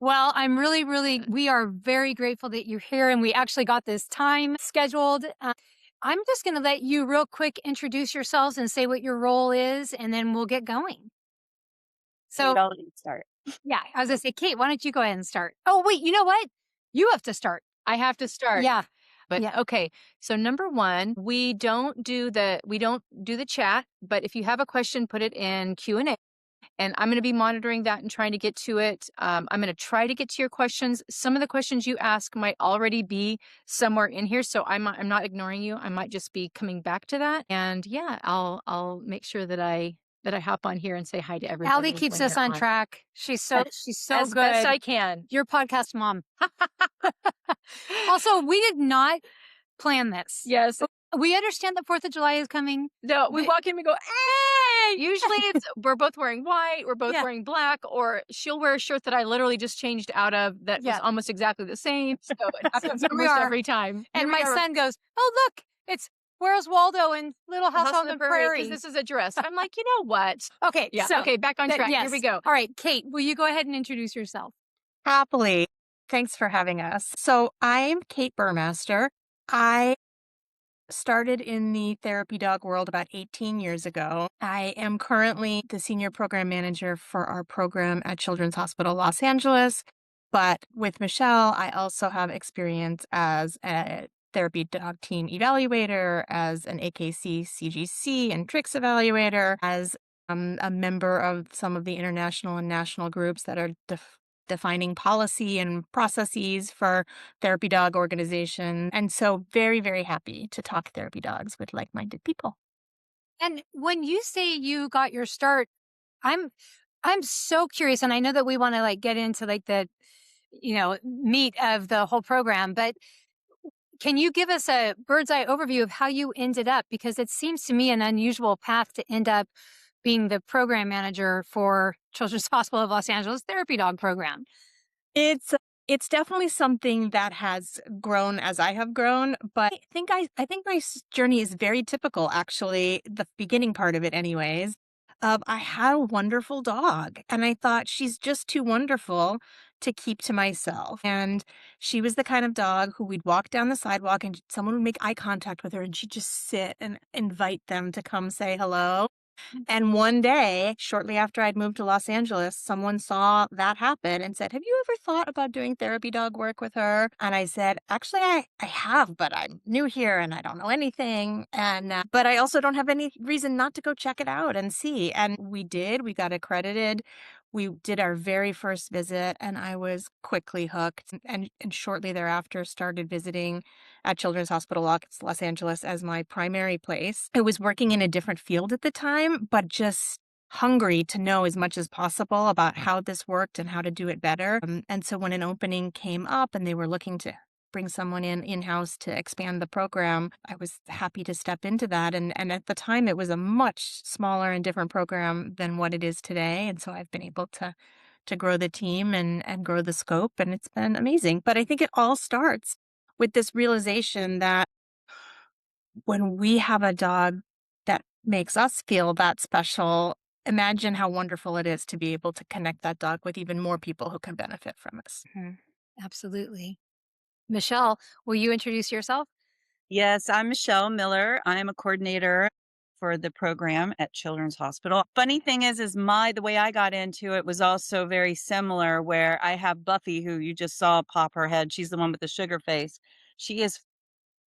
Well, we are very grateful that you're here and we actually got this time scheduled. I'm just going to let you real quick introduce yourselves and say what your role is, and then we'll get going. Kate, So, I'll let you start. yeah, I was going to say, Kate, why don't you go ahead and start? Oh, wait, you know what? You have to start. I have to start. Yeah. But Yeah. okay, so number one, we don't do the chat, but if you have a question, put it in Q&A. And I'm going to be monitoring that and trying to get to it. I'm going to try to get to your questions. Some of the questions you ask might already be somewhere in here, so I'm not ignoring you. I might just be coming back to that. And yeah, I'll make sure that I hop on here and say hi to Allie everybody keeps when us you're on on. track. She's so As best good. I can. Your podcast mom. Also, we did not plan this. Yes. We understand that 4th of July is coming. No, we But walk in, we go, hey! Usually we're both wearing white, we're both yeah, wearing black, or she'll wear a shirt that I literally just changed out of that was yeah. almost exactly the same. So it So happens here we almost are. every time. And Here my we are, son goes, "Oh, look, it's Where's Waldo in Little House House on on the the Prairie, because Prairie." this is a dress. I'm like, you know what? Okay, Yeah, so okay, back on track. Here we yes. go. All right, Kate, will you go ahead and introduce yourself? Happily. Thanks for having us. So I'm Kate Buhrmaster. I started in the therapy dog world about 18 years ago. I am currently the senior program manager for our program at Children's Hospital Los Angeles. But with Michelle, I also have experience as a therapy dog team evaluator, as an AKC CGC and tricks evaluator, as a member of some of the international and national groups that are defining policy and processes for therapy dog organization. And so very, very happy to talk therapy dogs with like-minded people. And when you say you got your start, I'm I'm so curious, and I know that we want to like get into like the meat of the whole program, but can you give us a bird's eye overview of how you ended up? Because it seems to me an unusual path to end up being the program manager for Children's Hospital of Los Angeles Therapy Dog Program. It's it's definitely something that has grown as I have grown, but I think my journey is very typical, actually, the beginning part of it anyways. I had a wonderful dog, and I thought she's just too wonderful to keep to myself. And she was the kind of dog who we'd walk down the sidewalk and someone would make eye contact with her and she'd just sit and invite them to come say hello. And one day, shortly after I'd moved to Los Angeles, someone saw that happen and said, "Have you ever thought about doing therapy dog work with her?" And I said, "Actually, I have, but I'm new here and I don't know anything. But I also don't have any reason not to go check it out and see." And we did. We got accredited. We did our very first visit, and I was quickly hooked. And shortly thereafter, started visiting at Children's Hospital Los Angeles as my primary place. I was working in a different field at the time, but just hungry to know as much as possible about how this worked and how to do it better. And so when an opening came up and they were looking to bring someone in-house to expand the program, I was happy to step into that. And at the time, it was a much smaller and different program than what it is today. And so I've been able to grow the team and grow the scope, and it's been amazing. But I think it all starts with this realization that when we have a dog that makes us feel that special, imagine how wonderful it is to be able to connect that dog with even more people who can benefit from us. Mhm. Absolutely. Michelle, will you introduce yourself? Yes, I'm Michelle Miller. I'm a coordinator for the program at Children's Hospital. Funny thing is the way I got into it was also very similar, where I have Buffy, who you just saw pop her head. She's the one with the sugar face. She is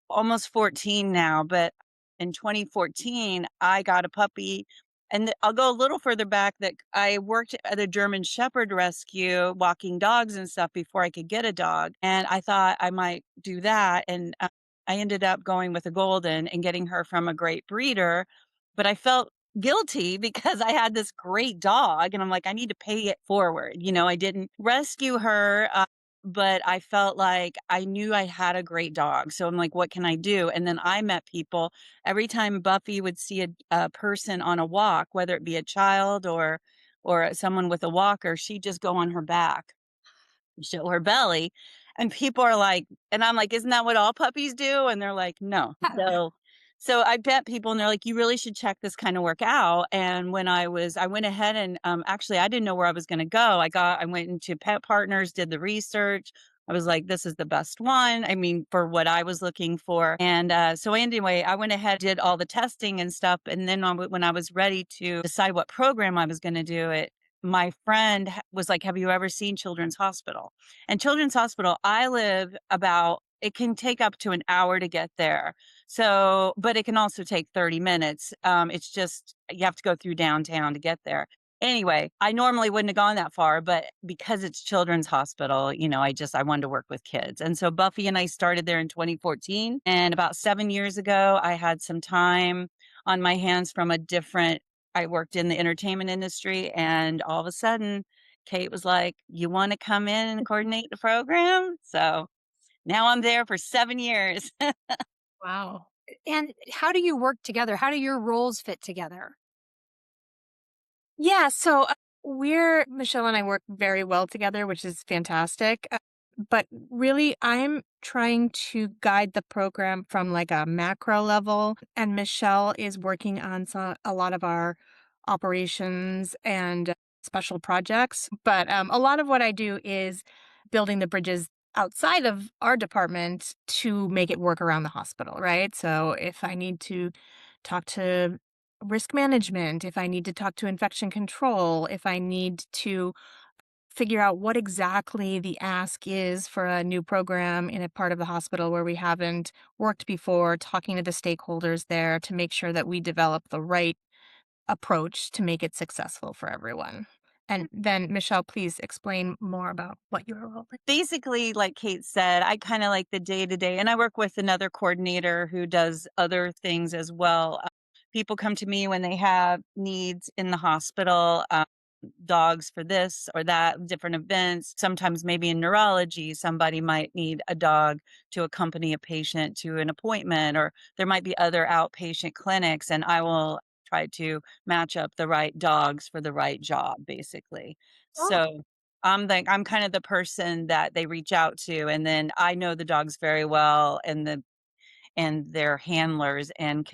almost 14 now, but in 2014, I got a puppy. And I'll go a little further back, that I worked at a German Shepherd rescue, walking dogs and stuff before I could get a dog. And I thought I might do that. And I ended up going with a golden and getting her from a great breeder. But I felt guilty because I had this great dog and I'm like, I need to pay it forward. I didn't rescue her. But I felt like I knew I had a great dog. So I'm like, what can I do? And then I met people. Every time Buffy would see a person on a walk, whether it be a child or someone with a walker, she'd just go on her back, show her belly. And people are like, and I'm like, isn't that what all puppies do? And they're like, no. So So I bet people and they're like, you really should check this kind of work out. And I went ahead and actually I didn't know where I was going to go. I went into Pet Partners, did the research. I was like, this is the best one. I mean, for what I was looking for. And so anyway, I went ahead, did all the testing and stuff. And then when I was ready to decide what program I was going to do it, my friend was like, have you ever seen Children's Hospital? And Children's Hospital, it can take up to an hour to get there. So, but it can also take 30 minutes. It's just, you have to go through downtown to get there. Anyway, I normally wouldn't have gone that far, but because it's Children's Hospital, I wanted to work with kids. And so Buffy and I started there in 2014. And about 7 years ago, I had some time on my hands I worked in the entertainment industry. And all of a sudden, Kate was like, you want to come in and coordinate the program? So now I'm there for 7 years. Wow. And how do you work together? How do your roles fit together? Yeah, so Michelle and I work very well together, which is fantastic. But really, I'm trying to guide the program from like a macro level, and Michelle is working on a lot of our operations and special projects. But a lot of what I do is building the bridges outside of our department to make it work around the hospital, right? So if I need to talk to risk management, if I need to talk to infection control, if I need to figure out what exactly the ask is for a new program in a part of the hospital where we haven't worked before, talking to the stakeholders there to make sure that we develop the right approach to make it successful for everyone. And then, Michelle, please explain more about what your role is. Basically, like Kate said, I kind of like the day to day, and I work with another coordinator who does other things as well. People come to me when they have needs in the hospital, dogs for this or that, different events. Sometimes, maybe in neurology, somebody might need a dog to accompany a patient to an appointment, or there might be other outpatient clinics, and I will try to match up the right dogs for the right job, basically. Oh, So I'm kind of the person that they reach out to, and then I know the dogs very well and their handlers and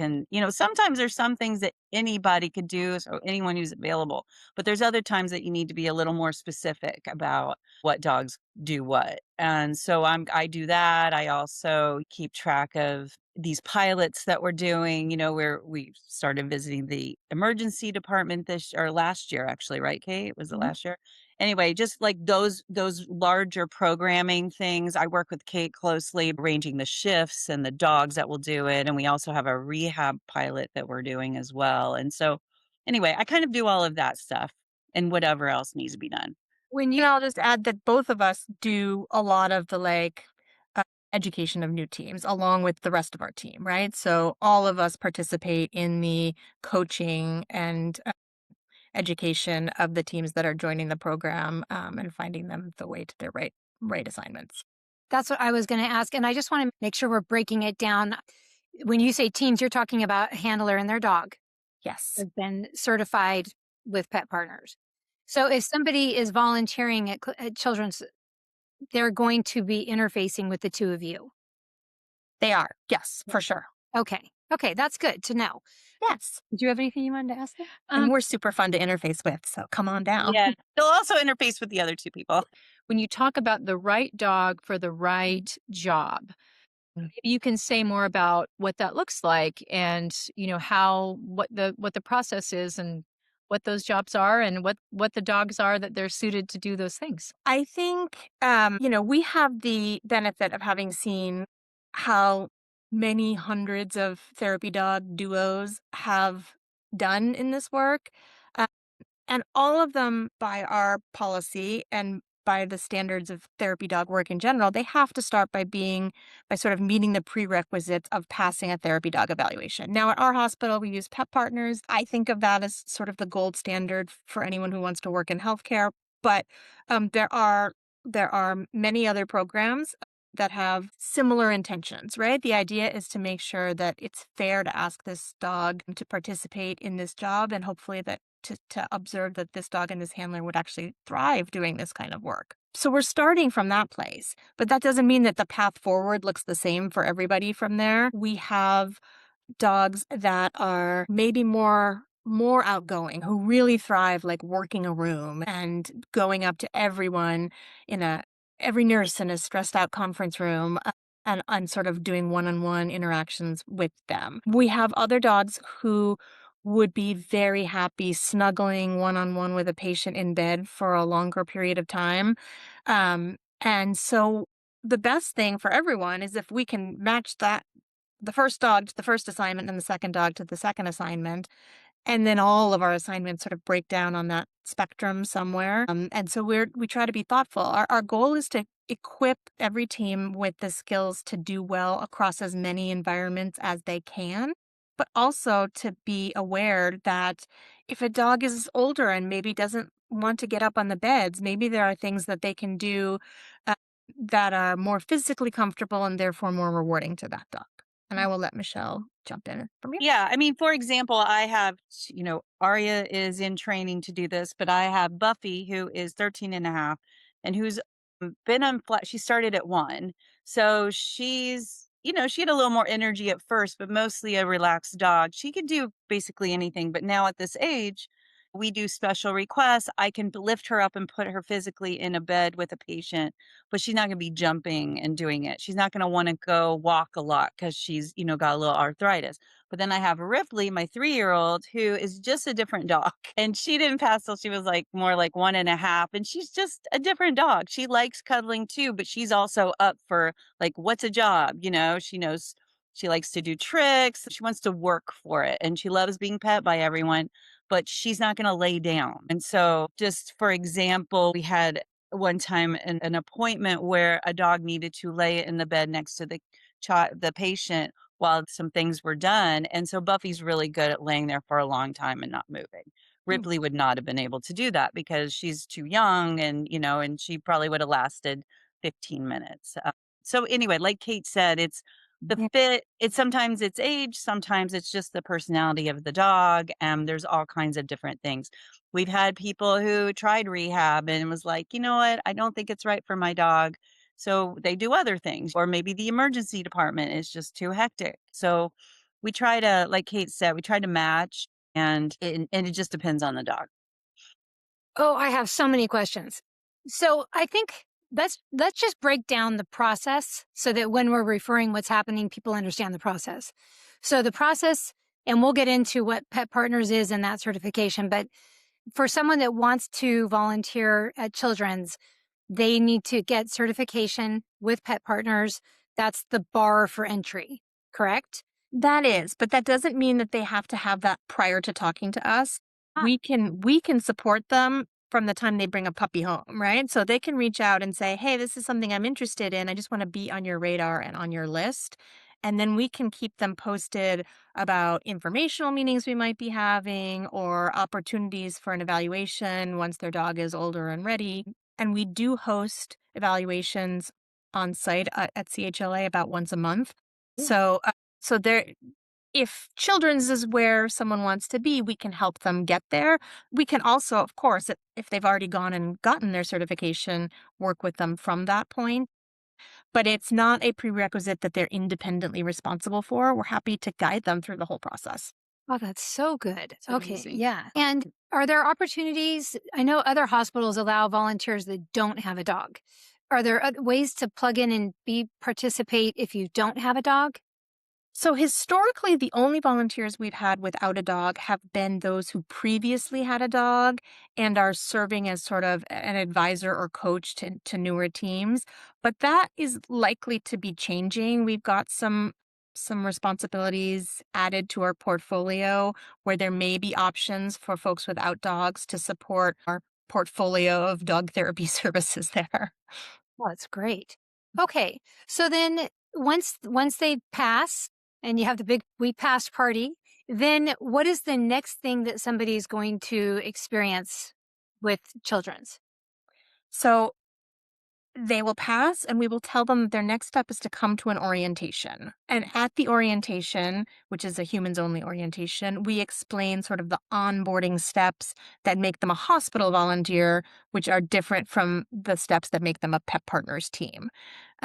sometimes there's some things that anybody could do, so anyone who's available, but there's other times that you need to be a little more specific about what dogs do what. And so I do that. I also keep track of these pilots that we're doing, where we started visiting the emergency department this or last year, actually, right, Kate? Was it Mhm. last year? Anyway, just like those larger programming things, I work with Kate closely, arranging the shifts and the dogs that will do it. And we also have a rehab pilot that we're doing as well. And so anyway, I kind of do all of that stuff and whatever else needs to be done. when And you I'll just add that both of us do a lot of the uh, education of new teams along with the rest of our team, right? So all of us participate in the coaching and education of the teams that are joining the program and finding them the way to their right assignments. that's what I was going to ask. And I just want to make sure we're breaking it down. When you say teams, you're talking about a handler and their dog Yes. have been certified with Pet Partners. So if somebody is volunteering at Children's, they're going to be interfacing with the two of you. They are. Yes, for sure. Okay. Okay. That's good to know. Yes. Did you have anything you wanted to ask them? And we're super fun to interface with. So come on down. Yeah. They'll also interface with the other two people. When you talk about the right dog for the right job, Mm. maybe you can say more about what that looks like and, how what the process is and what those jobs are and what the dogs are that they're suited to do those things. I think, we have the benefit of having seen how many hundreds of therapy dog duos have done in this work. Uh, and all of them, by our policy and by the standards of therapy dog work in general, they have to start by sort of meeting the prerequisites of passing a therapy dog evaluation. Now, at our hospital, we use Pet Partners. I think of that as sort of the gold standard for anyone who wants to work in healthcare. But there are many other programs that have similar intentions, right? The idea is to make sure that it's fair to ask this dog to participate in this job and hopefully that to observe that this dog and this handler would actually thrive doing this kind of work. So we're starting from that place, but that doesn't mean that the path forward looks the same for everybody from there. We have dogs that are maybe more outgoing, who really thrive like working a room and going up to everyone in a every nurse in a stressed out conference room, and sort of doing one-on-one interactions with them. We have other dogs who would be very happy snuggling one-on-one with a patient in bed for a longer period of time. And so the best thing for everyone is if we can match that, the first dog to the first assignment and the second dog to the second assignment, and then all of our assignments sort of break down on that spectrum somewhere. And so we try to be thoughtful. Our goal is to equip every team with the skills to do well across as many environments as they can, but also to be aware that if a dog is older and maybe doesn't want to get up on the beds, maybe there are things that they can do uh, that are more physically comfortable and therefore more rewarding to that dog. And I will let Michelle jump in from here. Yeah, I mean, for example, I have, Arya is in training to do this, but I have Buffy who is 13 and a half and who's been on flat. She started at 1. So she had a little more energy at first, but mostly a relaxed dog. She could do basically anything, but now at this age, we do special requests. I can lift her up and put her physically in a bed with a patient, but she's not going to be jumping and doing it. She's not going to want to go walk a lot because she's, got a little arthritis. But then I have Ripley, my 3-year-old, who is just a different dog. And she didn't pass till she was like more like 1.5. And she's just a different dog. She likes cuddling too, but she's also up for like, what's a job? She knows she likes to do tricks. She wants to work for it. And she loves being pet by everyone, but she's not going to lay down. And so, just for example, we had one time an appointment where a dog needed to lay in the bed next to the patient while some things were done. And so Buffy's really good at laying there for a long time and not moving. Mm. Ripley would not have been able to do that because she's too young and she probably would have lasted 15 minutes. So anyway, like Kate said, it's the Yeah. fit. It's sometimes it's age, sometimes it's just the personality of the dog. There's all kinds of different things. We've had people who tried rehab and was like, you know what, I don't think it's right for my dog. So they do other things, or maybe the emergency department is just too hectic. So we try to, like Kate said, we try to match, and it just depends on the dog. Oh, I have so many questions. So I think let's just break down the process so that when we're referring what's happening, people understand the process. So the process, and we'll get into what Pet Partners is and that certification, but for someone that wants to volunteer at Children's, they need to get certification with Pet Partners. That's the bar for entry, correct? That is, but that doesn't mean that they have to have that prior to talking to us. Ah, We can support them from the time they bring a puppy home, right? So they can reach out and say, "Hey, this is something I'm interested in. I just want to be on your radar and on your list." And then we can keep them posted about informational meetings we might be having or opportunities for an evaluation once their dog is older and ready. And we do host evaluations on site at CHLA about once a month. So so there, if children's is where someone wants to be, we can help them get there. We can also, of course, if they've already gone and gotten their certification, work with them from that point. But it's not a prerequisite that they're independently responsible for. We're happy to guide them through the whole process. oh, that's so good. It's Okay, amazing. yeah. And are there opportunities? I know other hospitals allow volunteers that don't have a dog. Are there other ways to plug in and participate if you don't have a dog? So historically, the only volunteers we've had without a dog have been those who previously had a dog and are serving as sort of an advisor or coach to newer teams. But that is likely to be changing. We've got some responsibilities added to our portfolio where there may be options for folks without dogs to support our portfolio of dog therapy services there. Oh, that's great. Okay. So then once they pass and you have the big we passed party, then what is the next thing that somebody is going to experience with children's? So they will pass, and we will tell them that their next step is to come to an orientation. And at the orientation, which is a humans only orientation, we explain sort of the onboarding steps that make them a hospital volunteer, which are different from the steps that make them a pet partners team.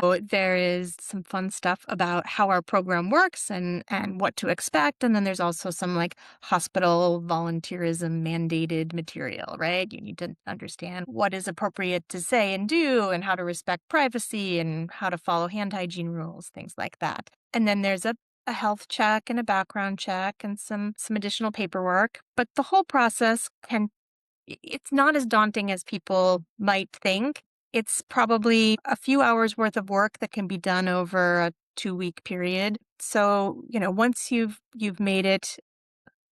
So there is some fun stuff about how our program works and what to expect. And then there's also some like hospital volunteerism mandated material, right? You need to understand what is appropriate to say and do and how to respect privacy and how to follow hand hygiene rules, things like that. And then there's a health check and a background check and some additional paperwork. But the whole process it's not as daunting as people might think. It's probably a few hours worth of work that can be done over a 2-week period. So, once you've made it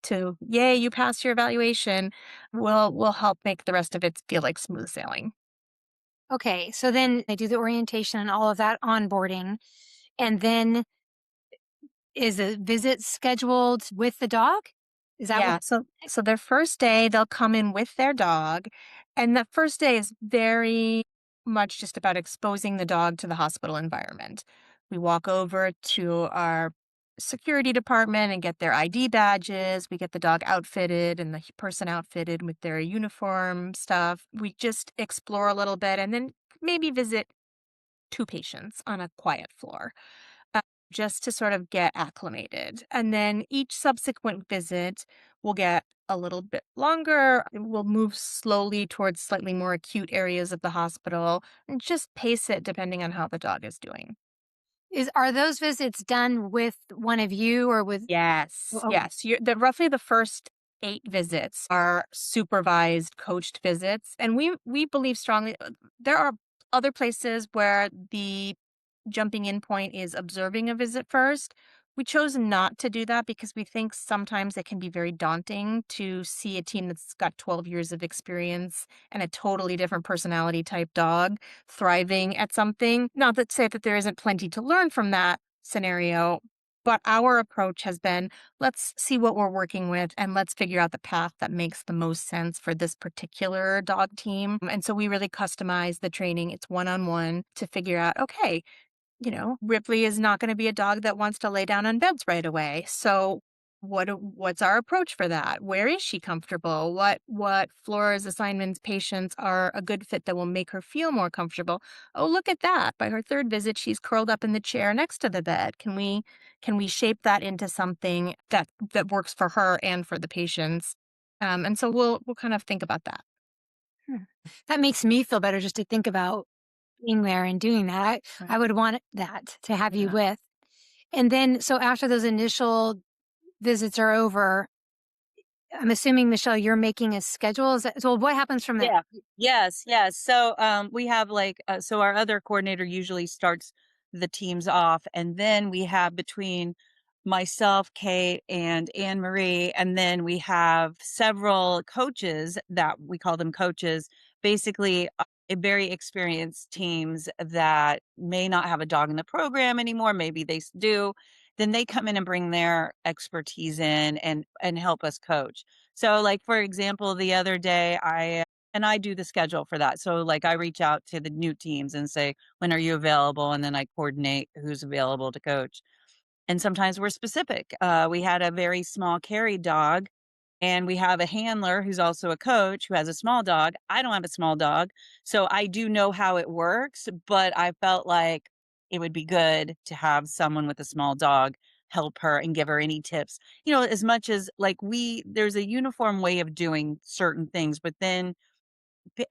to yay, you passed your evaluation, will help make the rest of it feel like smooth sailing. Okay, so then they do the orientation and all of that onboarding, and then is a visit scheduled with the dog? Is that what? Yeah, so their first day, they'll come in with their dog, and the first day is very much just about exposing the dog to the hospital environment. We walk over to our security department and get their ID badges. We get the dog outfitted and the person outfitted with their uniform stuff. We just explore a little bit and then maybe visit 2 patients on a quiet floor uh, just to sort of get acclimated. And then each subsequent visit will get a little bit longer. We'll move slowly towards slightly more acute areas of the hospital and just pace it depending on how the dog is doing. Are those visits done with one of you or with? Yes, Oh, yes. Roughly the first 8 visits are supervised, coached visits, and we believe strongly there are other places where the jumping in point is observing a visit first. We chose not to do that because we think sometimes it can be very daunting to see a team that's got 12 years of experience and a totally different personality type dog thriving at something. Not that say that there isn't plenty to learn from that scenario, but our approach has been let's see what we're working with and let's figure out the path that makes the most sense for this particular dog team. And so we really customize the training. It's one on one to figure out, okay, Ripley is not going to be a dog that wants to lay down on beds right away. So what's our approach for that? Where is she comfortable? What floors, assignments, patients are a good fit that will make her feel more comfortable? Oh, look at that. By her third visit, she's curled up in the chair next to the bed. Can we shape that into something that works for her and for the patients? And so we'll kind of think about that. hmm. That makes me feel better just to think about being there and doing that. I Right. would want that to have you Yeah. with. And then, so after those initial visits are over, I'm assuming, Michelle, you're making a schedule. So what happens from there? Yeah. Yes, yes. So, we have so our other coordinator usually starts the teams off, and then we have between myself, Kate, and Anne Marie, and then we have several coaches that we call them coaches, basically very experienced teams that may not have a dog in the program anymore. Maybe they do. Then they come in and bring their expertise in and help us coach. So, like for example, the other day I do the schedule for that. So, like, I reach out to the new teams and say, "When are you available?" And then I coordinate who's available to coach. And sometimes we're specific. We had a very small carry dog, and we have a handler who's also a coach who has a small dog. I don't have a small dog, so I do know how it works, but I felt like it would be good to have someone with a small dog help her and give her any tips. As much as like there's a uniform way of doing certain things, but then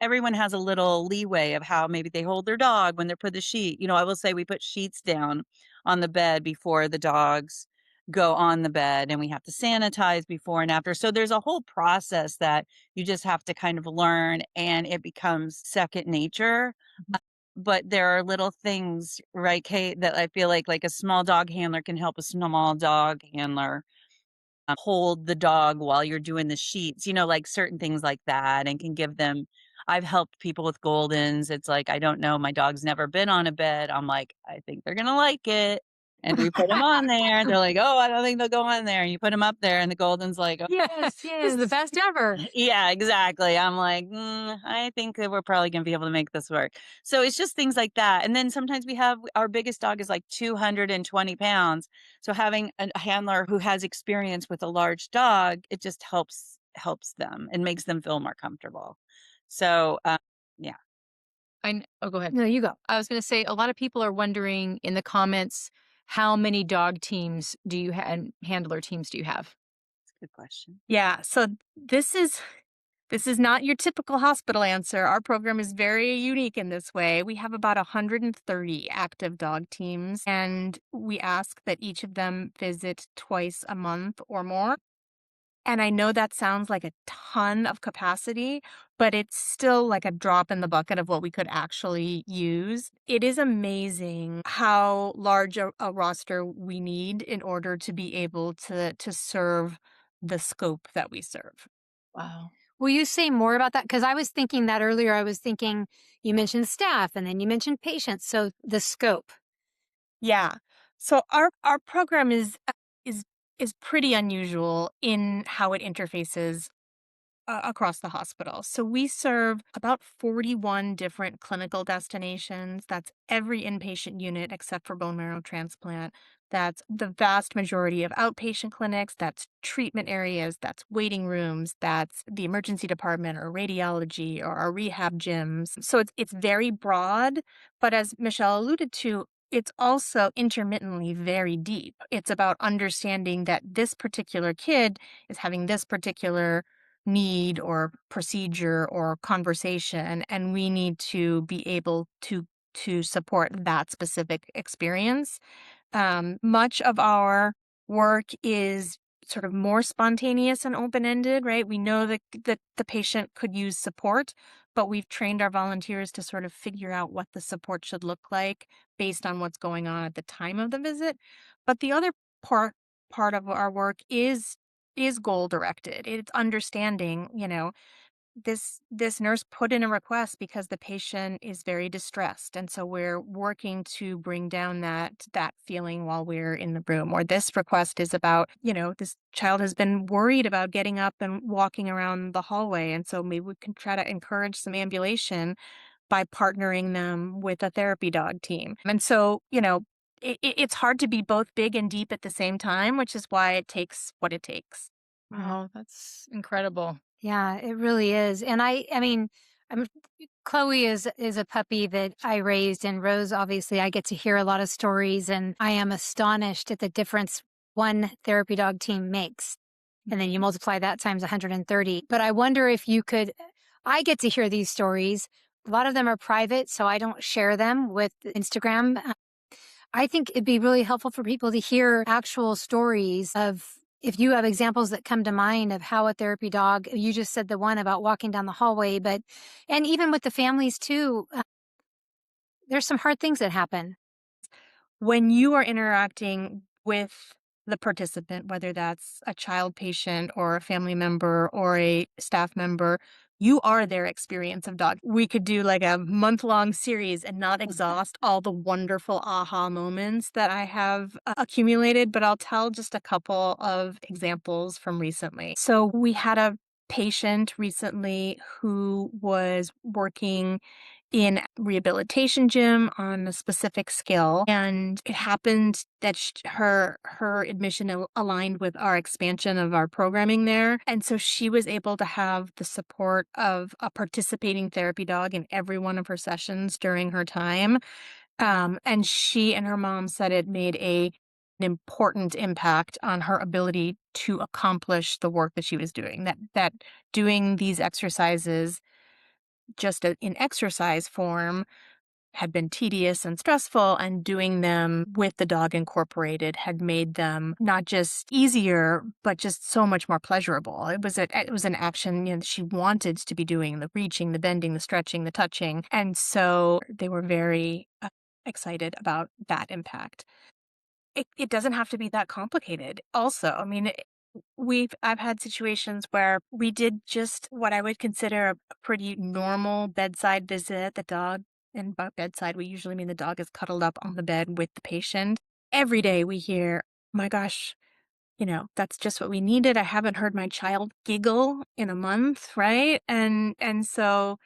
everyone has a little leeway of how maybe they hold their dog when they're put the sheet. I will say we put sheets down on the bed before the dogs go on the bed, and we have to sanitize before and after. So there's a whole process that you just have to kind of learn, and it becomes second nature. Mhm. But there are little things, right, Kate, that I feel like a small dog handler can help a small dog handler hold the dog while you're doing the sheets, like certain things like that, and can give them. I've helped people with Goldens. It's like, I don't know, my dog's never been on a bed. I'm like, I think they're gonna like it. And we put them on there. They're like, oh, I don't think they'll go on there. And you put them up there, and the Golden's like, oh, Yes, this is the yes. best ever. Yeah, exactly. I'm like, I think that we're probably gonna be able to make this work. So it's just things like that. And then sometimes we have our biggest dog is like 220 pounds. So having a handler who has experience with a large dog, it just helps them and makes them feel more comfortable. So Yeah. Oh, go ahead. No, you go. I was going to say a lot of people are wondering in the comments, how many dog teams do you have and handler teams do you have? That's a good question. Yeah, so this is not your typical hospital answer. Our program is very unique in this way. We have about 130 active dog teams, and we ask that each of them visit twice a month or more. And I know that sounds like a ton of capacity, but it's still like a drop in the bucket of what we could actually use. It is amazing how large a roster we need in order to be able to serve the scope that we serve. Wow. Will you say more about that? Because I was thinking that earlier. I was thinking you mentioned staff and then you mentioned patients. So the scope. Yeah. So our program is is pretty unusual in how it interfaces across the hospital. So we serve about 41 different clinical destinations. That's every inpatient unit except for bone marrow transplant. That's the vast majority of outpatient clinics. That's treatment areas. That's waiting rooms. That's the emergency department or radiology or our rehab gyms. So it's very broad. But as Michelle alluded to, it's also intermittently very deep. It's about understanding that this particular kid is having this particular need or procedure or conversation, and we need to be able to support that specific experience. Much of our work is sort of more spontaneous and open-ended, right? We know that the patient could use support, but we've trained our volunteers to sort of figure out what the support should look like based on what's going on at the time of the visit. But the other part part of our work is goal directed. It's understanding, this nurse put in a request because the patient is very distressed, and so we're working to bring down that feeling while we're in the room. Or this request is about, this child has been worried about getting up and walking around the hallway, and so maybe we can try to encourage some ambulation by partnering them with a therapy dog team. And so, it's hard to be both big and deep at the same time, which is why it takes what it takes. Wow, that's incredible. Yeah, it really is. And I mean, I'm Chloe is a puppy that I raised, and Rose, obviously I get to hear a lot of stories, and I am astonished at the difference one therapy dog team makes. And then you multiply that times 130. But I wonder if you could I get to hear these stories. A lot of them are private, so I don't share them with Instagram. I think it'd be really helpful for people to hear actual stories of if you have examples that come to mind of how a therapy dog, you just said the one about walking down the hallway, but, and even with the families too, there's some hard things that happen. When you are interacting with the participant, whether that's a child patient or a family member or a staff member, you are their experience of dog. We could do like a month-long series and not exhaust all the wonderful aha moments that I have accumulated, but I'll tell just a couple of examples from recently. So we had a patient recently who was working in rehabilitation gym on a specific skill, and it happened that her admission aligned with our expansion of our programming there, and so she was able to have the support of a participating therapy dog in every one of her sessions during her time. And she and her mom said it made an important impact on her ability to accomplish the work that she was doing, that doing these exercises just in exercise form had been tedious and stressful, and doing them with the dog incorporated had made them not just easier, but just so much more pleasurable. It was an action, that she wanted to be doing, the reaching, the bending, the stretching, the touching. And so they were very excited about that impact. It doesn't have to be that complicated. Also, I mean, I've had situations where we did just what I would consider a pretty normal bedside visit. The dog, and by bedside, we usually mean the dog is cuddled up on the bed with the patient. Every day we hear, my gosh, that's just what we needed. I haven't heard my child giggle in a month, right? And so,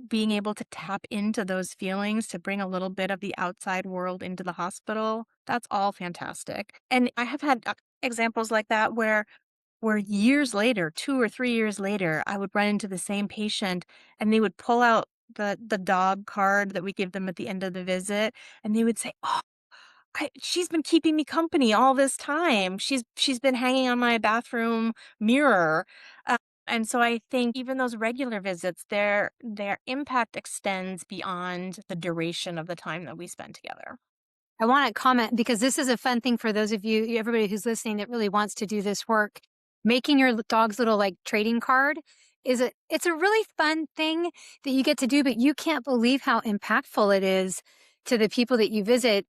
being able to tap into those feelings to bring a little bit of the outside world into the hospital, that's all fantastic. And I have had examples like that where years later, 2 or 3 years later, I would run into the same patient and they would pull out the dog card that we give them at the end of the visit, and they would say, "Oh, she's been keeping me company all this time. She's been hanging on my bathroom mirror." Uh, and so I think even those regular visits, their impact extends beyond the duration of the time that we spend together. I want to comment because this is a fun thing for those of you, everybody who's listening that really wants to do this work. Making your dog's little like trading card it's a really fun thing that you get to do, but you can't believe how impactful it is to the people that you visit.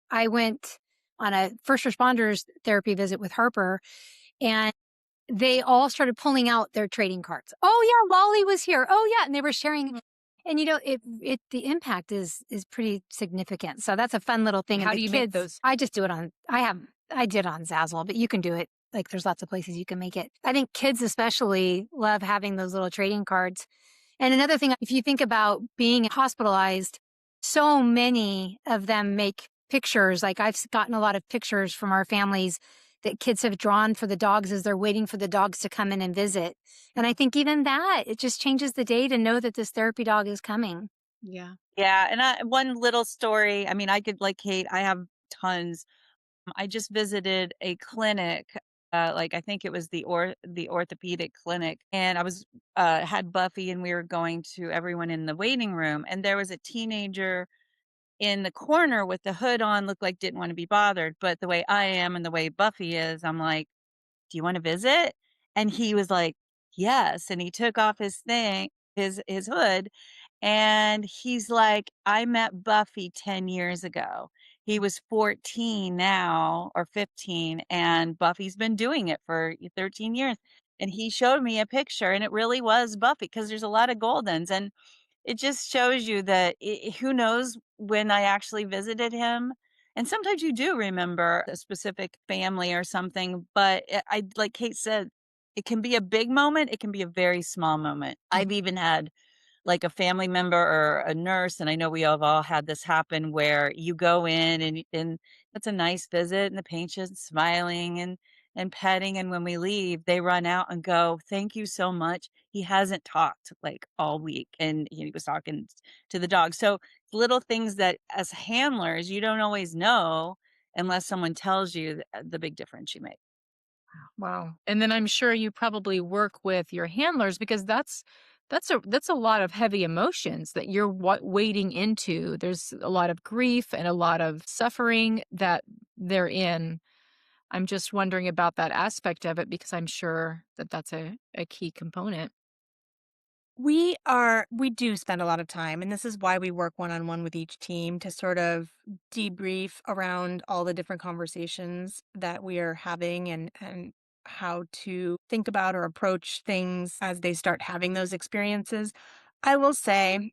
I went on a first responders therapy visit with Harper, and they all started pulling out their trading cards. "Oh yeah, Wally was here. Oh yeah." And they were sharing. And the impact is pretty significant. So that's a fun little thing. And How the do you make kids, those? I just do it on I did on Zazzle, but you can do it. Like there's lots of places you can make it. I think kids especially love having those little trading cards. And another thing, if you think about being hospitalized, so many of them make pictures. Like I've gotten a lot of pictures from our families that kids have drawn for the dogs as they're waiting for the dogs to come in and visit. And I think even that, it just changes the day to know that this therapy dog is coming. Yeah. Yeah, and one little story, I mean, I could like Kate, I have tons. I just visited a clinic, like I think it was the orthopedic clinic, and I was had Buffy, and we were going to everyone in the waiting room, and there was a teenager in the corner with the hood on, looked like didn't want to be bothered. But the way I am and the way Buffy is, I'm like, "Do you want to visit?" And he was like, "Yes." And he took off his thing, his hood, and he's like, "I met Buffy 10 years ago." He was 14 now or 15, and Buffy's been doing it for 13 years. And he showed me a picture, and it really was Buffy because there's a lot of Goldens. And it just shows you that who knows when I actually visited him. And sometimes you do remember a specific family or something, but I, like Kate said, it can be a big moment. It can be a very small moment. I've even had like a family member or a nurse, and I know we have all had this happen where you go in and it's a nice visit and the patient's smiling and petting, and when we leave, they run out and go, "Thank you so much. He hasn't talked like all week," and he was talking to the dog. So little things that as handlers you don't always know unless someone tells you the big difference you make. Wow. And then I'm sure you probably work with your handlers because that's a lot of heavy emotions that you're wading into. There's a lot of grief and a lot of suffering that they're in. I'm just wondering about that aspect of it because I'm sure that that's a key component. We do spend a lot of time, and this is why we work one-on-one with each team to sort of debrief around all the different conversations that we are having and how to think about or approach things as they start having those experiences. I will say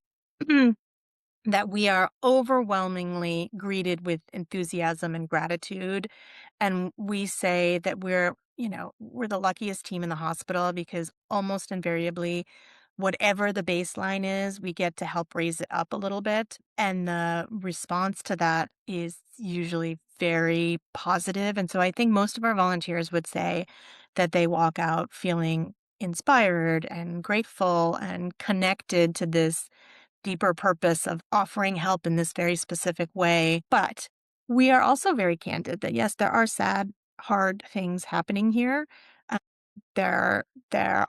that we are overwhelmingly greeted with enthusiasm and gratitude. And we say that we're the luckiest team in the hospital because almost invariably, whatever the baseline is, we get to help raise it up a little bit. And the response to that is usually very positive. And so I think most of our volunteers would say that they walk out feeling inspired and grateful and connected to this deeper purpose of offering help in this very specific way. But we are also very candid that yes, there are sad, hard things happening here. Uh, there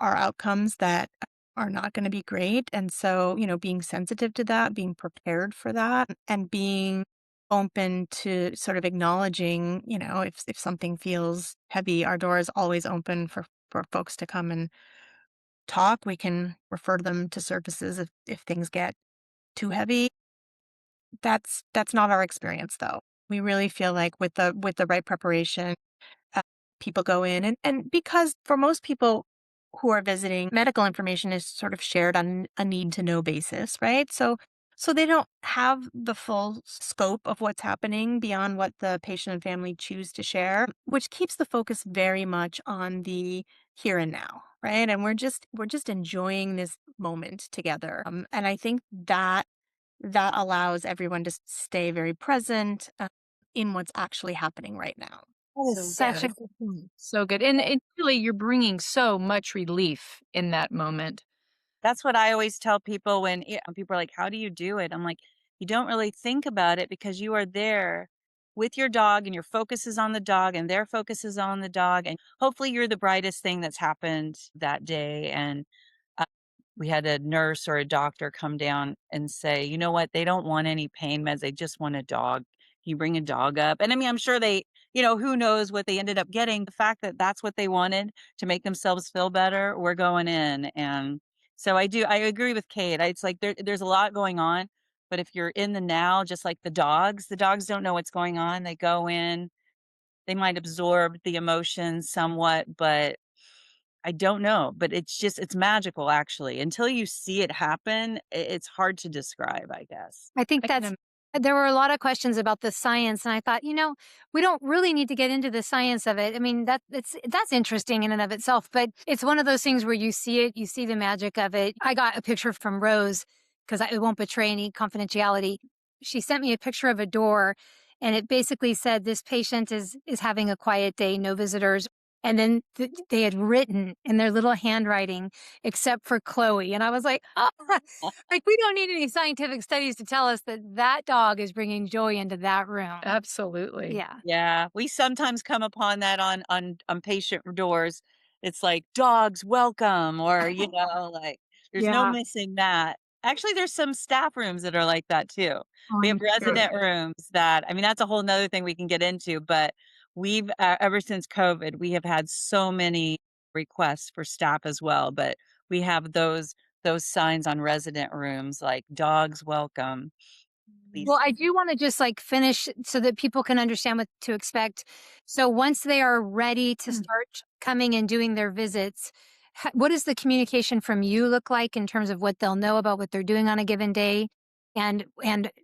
are outcomes that are not going to be great. And so, being sensitive to that, being prepared for that, and being open to sort of acknowledging, if something feels heavy, our door is always open for folks to come and talk. We can refer them to services if things get too heavy. That's not our experience, though. We really feel like with the right preparation, uh, people go in and because for most people who are visiting, medical information is sort of shared on a need to know basis, right? So they don't have the full scope of what's happening beyond what the patient and family choose to share, which keeps the focus very much on the here and now, right? And we're just enjoying this moment together. And I think that allows everyone to stay very present in what's actually happening right now. That is So such a good. good point. So good. And really, you're bringing so much relief in that moment. That's what I always tell people when people are like, "How do you do it?" I'm like, "You don't really think about it because you are there with your dog and your focus is on the dog and their focus is on the dog, and hopefully you're the brightest thing that's happened that day." And uh, we had a nurse or a doctor come down and say, "You know what? They don't want any pain meds. They just want a dog. Can you bring a dog up?" And I mean, I'm sure they, who knows what they ended up getting. The fact that that's what they wanted to make themselves feel better, we're going in. And so I agree with Kate. It's like there's a lot going on, but if you're in the now, just like the dogs don't know what's going on. They go in, they might absorb the emotions somewhat, but I don't know. But it's magical actually. Until you see it happen, it's hard to describe, I guess. I think I can that's there were a lot of questions about the science, and I thought, we don't really need to get into the science of it. I mean, that's interesting in and of itself, but it's one of those things where you see it, you see the magic of it. I got a picture from Rose because it won't betray any confidentiality. She sent me a picture of a door, and it basically said, "This patient is having a quiet day, no visitors." And then they had written in their little handwriting, "Except for Chloe," and I was like, "Oh." Like, we don't need any scientific studies to tell us that that dog is bringing joy into that room. absolutely. Yeah. Yeah, we sometimes come upon that on patient doors. It's like, "Dogs welcome," or, like, there's no Yeah. missing that. Actually, there's some staff rooms that are like that too. Oh, We have I'm sure. resident rooms that I mean, that's a whole whole 'nother thing we can get into, but we've, ever since COVID, we have had so many requests for staff as well, but we have those signs on resident rooms like, "Dogs welcome." Well, These I do wanna just, like, finish so that people can understand what to expect. So once they are ready to start coming and doing their visits, what does the communication from you look like in terms of what they'll know about what they're doing on a given day? And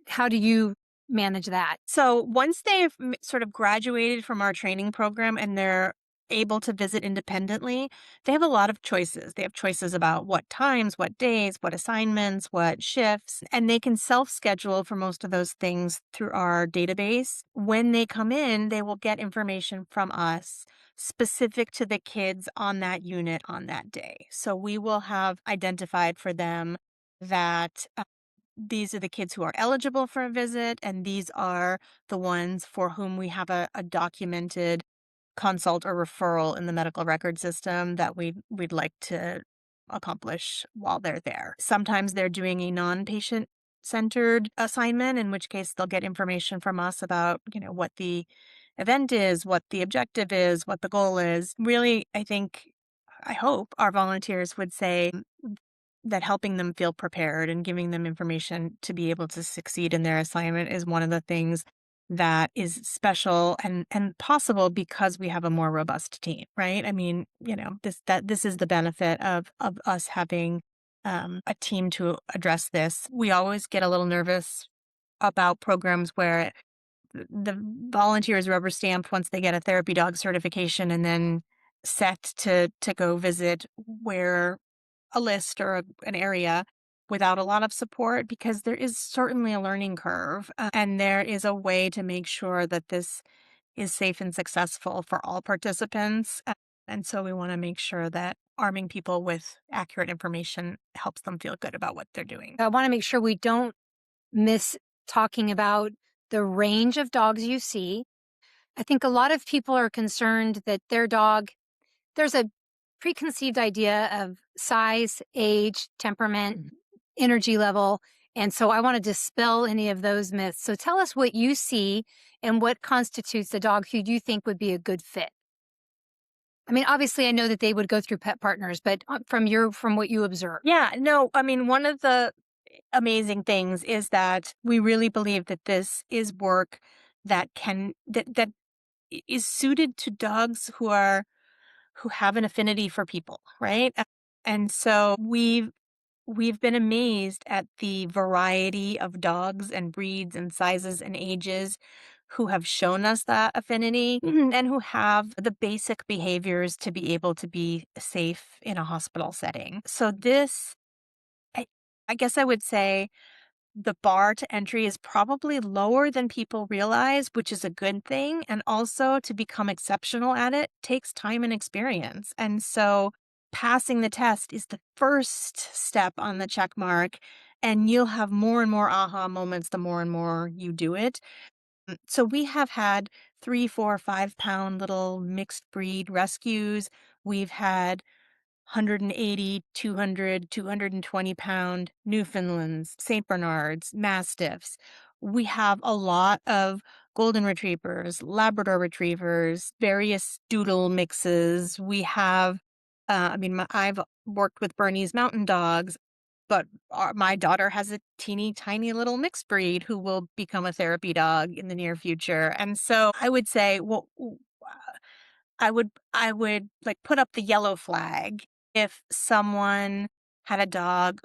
how do you manage that? So once they've sort of graduated from our training program and they're able to visit independently, they have a lot of choices. They have choices about what times, what days, what assignments, what shifts, and they can self schedule for most of those things through our database. When they come in, they will get information from us specific to the kids on that unit on that day. So we will have identified for them that these are the kids who are eligible for a visit, and these are the ones for whom we have a documented consult or referral in the medical record system that we'd like to accomplish while they're there. Sometimes they're doing a non-patient centered assignment, in which case they'll get information from us about, what the event is, what the objective is, what the goal is. Really, I hope our volunteers would say that helping them feel prepared and giving them information to be able to succeed in their assignment is one of the things that is special and possible because we have a more robust team, right? I mean, this is the benefit of us having a team to address this. We always get a little nervous about programs where the volunteers rubber stamp once they get a therapy dog certification and then set to go visit where a list or an area without a lot of support, because there is certainly a learning curve, and there is a way to make sure that this is safe and successful for all participants. And so we want to make sure that arming people with accurate information helps them feel good about what they're doing. I wanna make sure we don't miss talking about the range of dogs you see. I think a lot of people are concerned that their dog there's a preconceived idea of size, age, temperament, energy level, and so I wanna dispel any of those myths. So tell us what you see and what constitutes a dog who you think would be a good fit. I mean, obviously, I know that they would go through pet partners, but, from what you observe. Yeah, no, I mean, one of the amazing things is that we really believe that this is work that is suited to dogs who have an affinity for people, right? And so we've been amazed at the variety of dogs and breeds and sizes and ages who have shown us that affinity and who have the basic behaviors to be able to be safe in a hospital setting. So I, I guess I would say the bar to entry is probably lower than people realize, which is a good thing. And also to become exceptional at it takes time and experience. And so passing the test is the first step on the check mark, and you'll have more and more aha moments the more and more you do it. So we have had 3, 4, 5 pound little mixed breed rescues. We've had 180, 200, 220 pound Newfoundlands, St. Bernards, Mastiffs. We have a lot of golden retrievers, Labrador retrievers, various doodle mixes. We have, I've worked with Bernese mountain dogs, but my daughter has a teeny tiny little mixed breed who will become a therapy dog in the near future. And so I would say, well, I would like put up the yellow flag if someone had a dog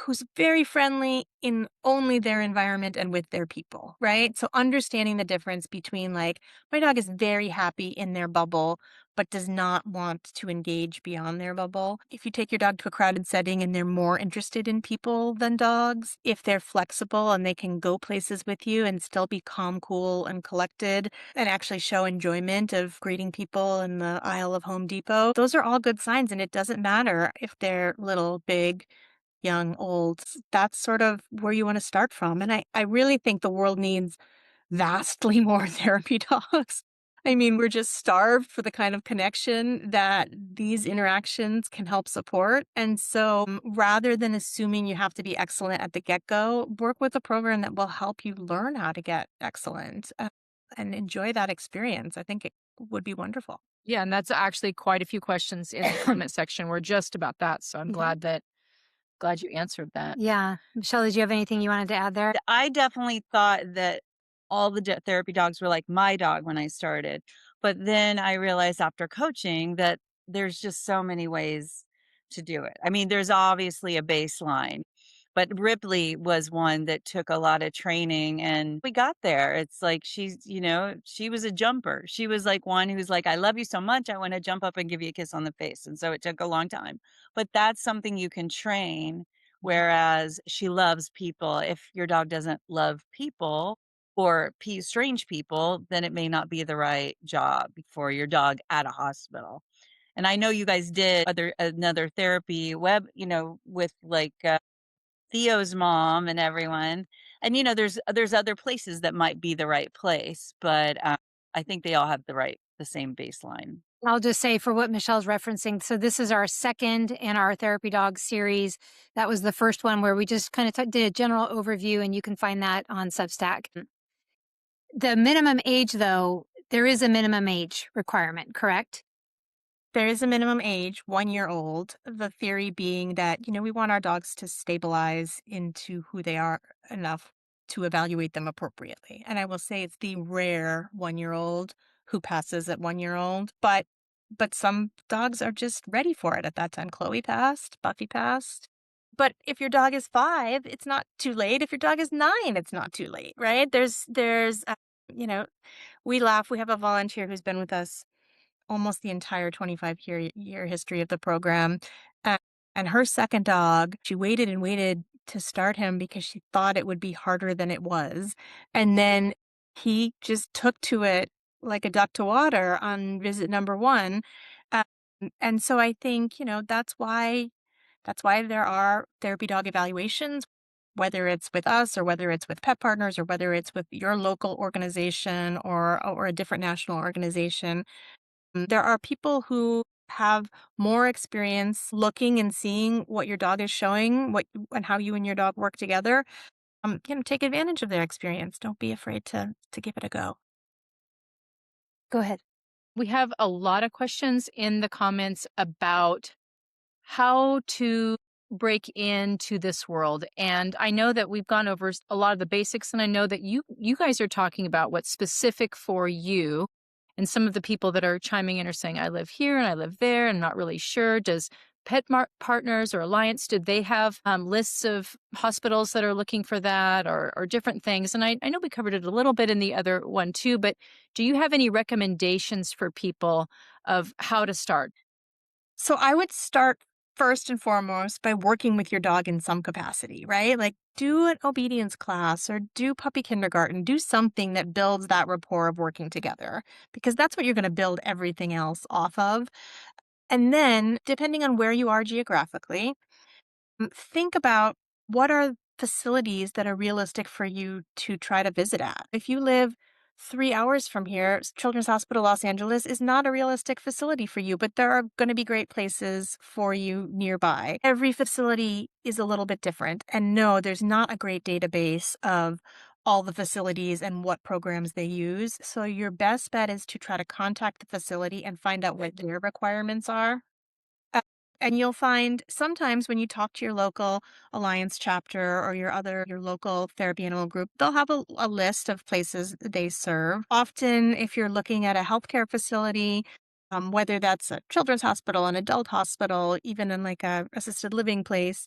who's very friendly in only their environment and with their people, right? So understanding the difference between like my dog is very happy in their bubble but does not want to engage beyond their bubble. If you take your dog to a crowded setting and they're more interested in people than dogs, if they're flexible and they can go places with you and still be calm, cool, and collected, and actually show enjoyment of greeting people in the aisle of Home Depot, those are all good signs. And it doesn't matter if they're little, big, young, old. That's sort of where you want to start from. And I really think the world needs vastly more therapy dogs. I mean, we're just starved for the kind of connection that these interactions can help support. And so rather than assuming you have to be excellent at the get go, work with a program that will help you learn how to get excellent and enjoy that experience. I think it would be wonderful. Yeah, and that's actually quite a few questions in the comment section were just about that. So I'm Yeah. glad you answered that. Yeah. Michelle, did you have anything you wanted to add there? I definitely thought that all the therapy dogs were like my dog when I started. But then I realized after coaching that there's just so many ways to do it. I mean, there's obviously a baseline, but Ripley was one that took a lot of training and we got there. It's like she was a jumper. She was like one who's like, I love you so much. I want to jump up and give you a kiss on the face. And so it took a long time. But that's something you can train. Whereas she loves people. If your dog doesn't love people or strange people, then it may not be the right job for your dog at a hospital. And I know you guys did another therapy with like Theo's mom and everyone. And there's other places that might be the right place, but I think they all have the same baseline. I'll just say for what Michelle's referencing. So this is our second in our therapy dog series. That was the first one where we just kind of did a general overview, and you can find that on Substack. The minimum age, though, there is a minimum age requirement, correct? There is a minimum age, 1 year old. The theory being that, we want our dogs to stabilize into who they are enough to evaluate them appropriately. And I will say it's the rare 1 year old who passes at 1 year old, but some dogs are just ready for it at that time. Chloe passed, Buffy passed. But if your dog is 5, it's not too late. If your dog is 9, it's not too late, right? You know, we laugh. We have a volunteer who's been with us almost the entire 25-year history of the program. A and her second dog, she waited and waited to start him because she thought it would be harder than it was, and then he just took to it like a duck to water on visit number 1, um, and so I think, that's why there are therapy dog evaluations, whether it's with us or whether it's with pet partners or whether it's with your local organization or a different national organization. There are people who have more experience looking and seeing what your dog is showing, and how you and your dog work together. Take advantage of their experience. Don't be afraid to give it a go. Go ahead. We have a lot of questions in the comments about how to break into this world. And I know that we've gone over a lot of the basics, and I know that you guys are talking about what's specific for you. And some of the people that are chiming in are saying, I live here and I live there and not really sure. Does Partners or Alliance, did they have lists of hospitals that are looking for that or different things? And I know we covered it a little bit in the other one too, but do you have any recommendations for people of how to start? So I would start first and foremost by working with your dog in some capacity, right? Like do an obedience class or do puppy kindergarten, do something that builds that rapport of working together because that's what you're going to build everything else off of. And then, depending on where you are geographically, think about what are facilities that are realistic for you to try to visit at. If you live 3 hours from here, Children's Hospital Los Angeles is not a realistic facility for you, but there are going to be great places for you nearby. Every facility is a little bit different. And no, there's not a great database of all the facilities and what programs they use. So your best bet is to try to contact the facility and find out what their requirements are. uh, and you'll find sometimes when you talk to your local alliance chapter or your local therapy animal group, they'll have a list of places they serve. Often, if you're looking at a healthcare facility, whether that's a children's hospital, an adult hospital, even in like a assisted living place,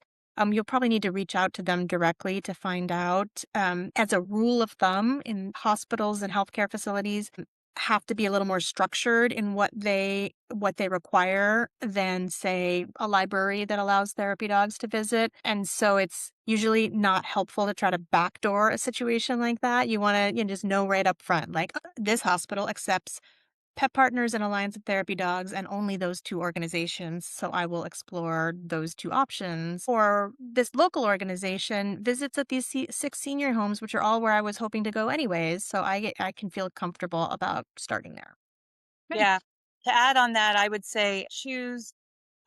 you'll probably need to reach out to them directly to find out. As a rule of thumb, in hospitals and healthcare facilities, have to be a little more structured in what they require than, say, a library that allows therapy dogs to visit. And so it's usually not helpful to try to backdoor a situation like that. You want to, just know right up front, like, this hospital accepts Pet Partners and Alliance of Therapy Dogs and only those two organizations. So I will explore those two options. Or this local organization visits at these 6 senior homes, which are all where I was hoping to go anyways. So I can feel comfortable about starting there. Yeah. To add on that, I would say choose,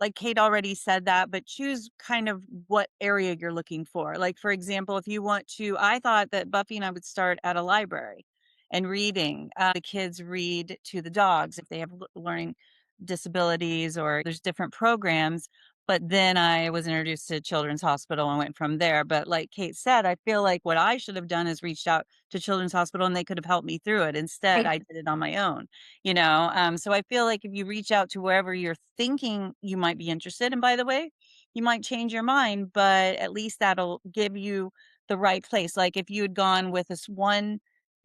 like Kate already said that, but choose kind of what area you're looking for. Like, for example, if you want to, I thought that Buffy and I would start at a library and reading. The kids read to the dogs if they have learning disabilities or there's different programs. But then I was introduced to Children's Hospital and went from there. But like Kate said, I feel like what I should have done is reached out to Children's Hospital and they could have helped me through it. Instead, Right. I did it on my own. So I feel like if you reach out to wherever you're thinking you might be interested, and by the way, you might change your mind, but at least that'll give you the right place. Like if you had gone with this one,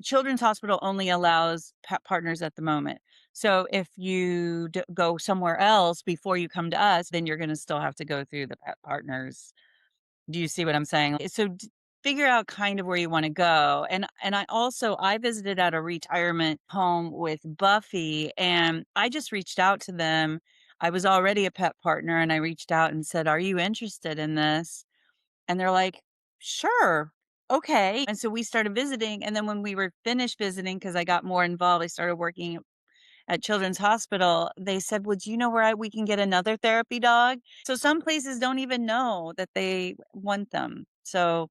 Children's Hospital only allows pet partners at the moment. So if you go somewhere else before you come to us, then you're going to still have to go through the pet partners. Do you see what I'm saying? So figure out kind of where you want to go. And I visited at a retirement home with Buffy, and I just reached out to them. I was already a pet partner and I reached out and said, "Are you interested in this?" And they're like, "Sure. Okay." And so we started visiting, and then when we were finished visiting, because I got more involved, I started working at Children's Hospital. They said, "Well, do you know where we can get another therapy dog?" So some places don't even know that they want them. So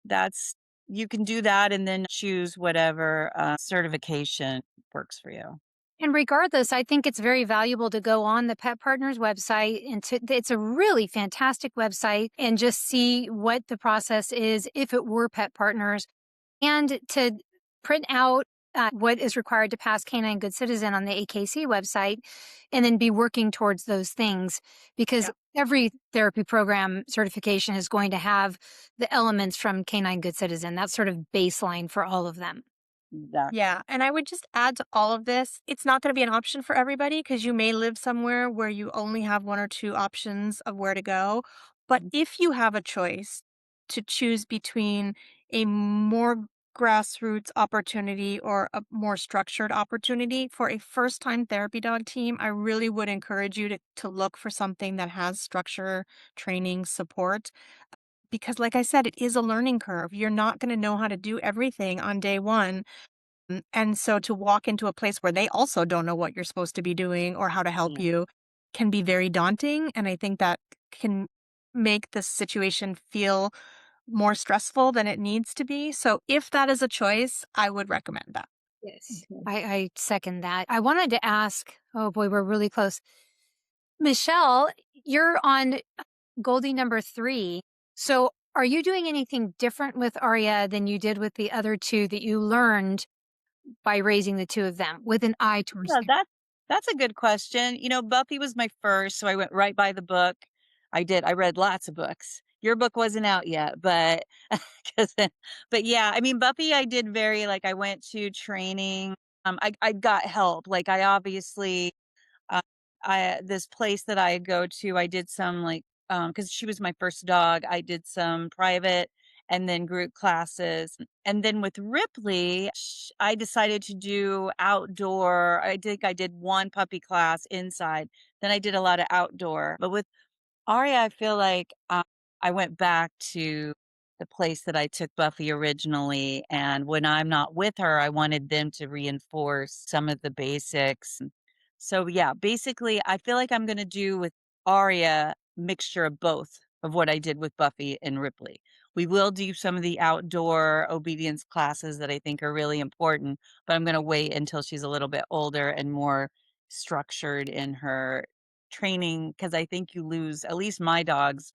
that's you can do that and then choose whatever certification works for you. And regardless, I think it's very valuable to go on the Pet Partners website and it's a really fantastic website and just see what the process is if it were Pet Partners and to print out what is required to pass Canine Good Citizen on the AKC website and then be working towards those things because Yeah. every therapy program certification is going to have the elements from Canine Good Citizen. That's sort of baseline for all of them. Exactly. Yeah, and I would just add to all of this, it's not going to be an option for everybody because you may live somewhere where you only have one or two options of where to go. But if you have a choice to choose between a more grassroots opportunity or a more structured opportunity for a first-time therapy dog team, I really would encourage you to look for something that has structure, training, support. Because, like I said, it is a learning curve. You're not going to know how to do everything on day one. And so to walk into a place where they also don't know what you're supposed to be doing or how to help Yeah. you can be very daunting. And I think that can make the situation feel more stressful than it needs to be. So if that is a choice, I would recommend that. Yes. Okay. I second that. I wanted to ask, oh boy, we're really close. Michelle, you're on Goldie number 3. So are you doing anything different with Arya than you did with the other two that you learned by raising the two of them with an eye towards Yeah, that's a good question. Buffy was my first, so I went right by the book. I did. I read lots of books. Your book wasn't out yet, but 'cause but yeah, I mean Buffy I did very like I went to training. I got help. Like I obviously uh, I this place that I go to, I did some like because she was my first dog, I did some private and then group classes. And then with Ripley, I decided to do outdoor. I think I did one puppy class inside. Then I did a lot of outdoor. But with Aria, I feel like I went back to the place that I took Buffy originally. And when I'm not with her, I wanted them to reinforce some of the basics. So, yeah, basically, I feel like I'm going to do with Aria mixture of both of what I did with Buffy and Ripley. We will do some of the outdoor obedience classes that I think are really important, but I'm going to wait until she's a little bit older and more structured in her training because I think you lose, at least my dogs,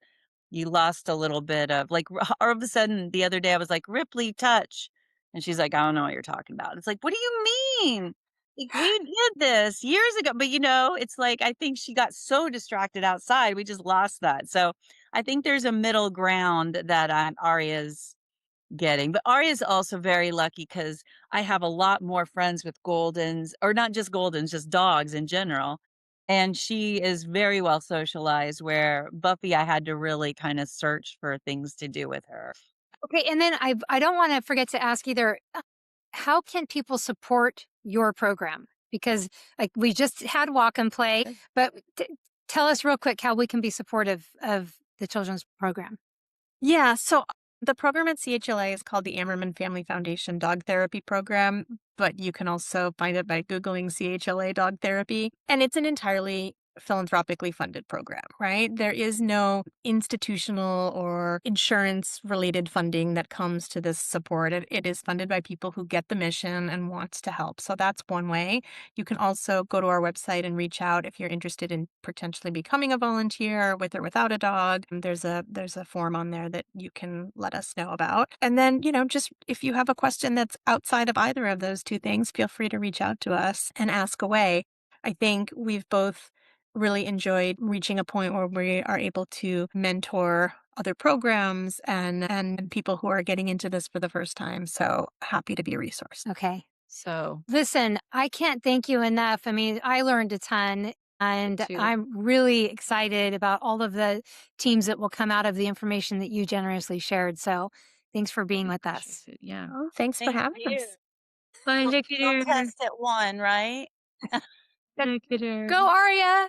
you lost a little bit of like all of a sudden the other day I was like, Ripley, touch. And she's like, I don't know what you're talking about. It's like, what do you mean? Like, we did this years ago. But it's like I think she got so distracted outside, we just lost that. So I think there's a middle ground that Aria's getting. But Arya's also very lucky because I have a lot more friends with Goldens, or not just Goldens, just dogs in general. And she is very well socialized, where Buffy, I had to really kind of search for things to do with her. Okay, and then I don't want to forget to ask either, how can people support your program? Because like we just had walk and play, but tell us real quick how we can be supportive of the children's program. Yeah, so the program at CHLA is called the Amerman Family Foundation Dog Therapy Program, but you can also find it by Googling CHLA Dog Therapy. And it's an entirely philanthropically funded program, right? There is no institutional or insurance related funding that comes to this support. It is funded by people who get the mission and wants to help. So that's one way. You can also go to our website and reach out if you're interested in potentially becoming a volunteer with or without a dog. There's a form on there that you can let us know about. And then, just if you have a question that's outside of either of those two things, feel free to reach out to us and ask away. I think we've both really enjoyed reaching a point where we are able to mentor other programs and people who are getting into this for the first time. So happy to be a resource. Okay. So Listen, I can't thank you enough. I mean, I learned a ton, and too. I'm really excited about all of the teams that will come out of the information that you generously shared. So thanks for being with us. Appreciate it. Yeah. Oh, thanks for Thank having you. us. Bye, We'll Jupiter. test at one, right? Jupiter. Go, Aria!